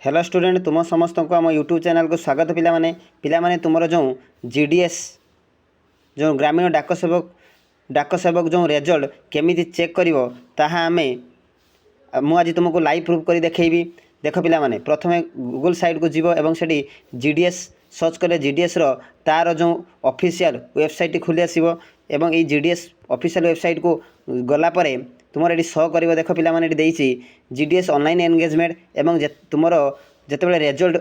Hello student तुम समस्त को आम यूट्यूब चैनल को स्वागत पिलाने तुमर जो जीडीएस जो ग्रामीण डाक सेवक जो रिजल्ट केमी चेक कर ताहा मु आज तुमको लाइव प्रूफ कर देखी। देख पिलाने प्रथम गूगल साइट को जीव एवं से जीडीएस सर्च कले जीडीएस रो तार जो ऑफिशियल वेबसाइट खुली आसो एवं ये जीडीएस ऑफिशियल वेबसाइट को गलापर तुम ये शो कर देख पिलाने जीडीएस ऑनलाइन एंगेजमेंट एवं तुमर जितेबाला रिजल्ट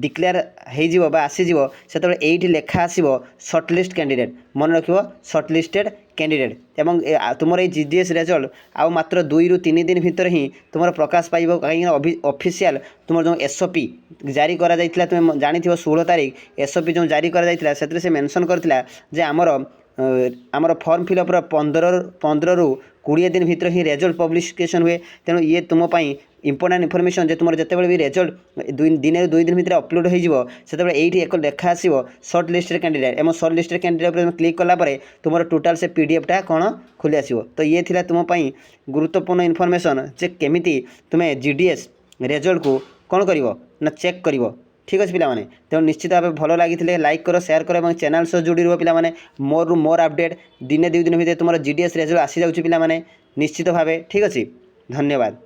डिक्लेयर हो आसीज से ये लेखा आसो सर्टलिस्ट कैंडिडेट मन रख सर्टलिस्टेड कैंडिडेट एवं तुम ये जीडीएस रिजल्ट आउ मात्र 2 ରୁ 3 दिन भितर ही तुम प्रकाश पाइब कहीं ऑफिशियल तुम जो एसओपी जारी करा जाइथिला तुम जानी 16 तारीख एसओपी जो जारी करा जाइथिला सेतरे से मेंशन करथिला जे आमर फॉर्म फिलअप 15 ରୁ 20 दिन भितर ही रिजल्ट पब्लिकेशन हुए। तेणु ये तुमपाई इंपोर्टाट इनफॉरमेशन जे तुम जिते भी रिजल्ट दिन ରୁ 2 दिन भितर अपलोड हो ये एक लेखा आसो सर्ट लिस्टेड कैंडिडेट एवं सर्ट लिस्टेड कैंडिडेट पर क्लिक कलापर तुम टोटाल से पीडीएफटा कौन खुली आसो। तो ये थिला तुमपाई गुरुत्वपूर्ण इनफॉरमेशन जे केमिति तुमे जीडीएस रिजल्ट को कौन कर ना चेक कर। ठीक अच्छे पिलाने तेणु निश्चित भाव भल लगी लाइक कर शेयर कर और चैनल सह जोड़ी रुह पिलाने मोर मोर अपडेट दिने 2 दिन भितर तुम जीडीएस रिजल्ट आसी जाऊँ पिलाने निश्चित भाव। ठीक अच्छे धन्यवाद।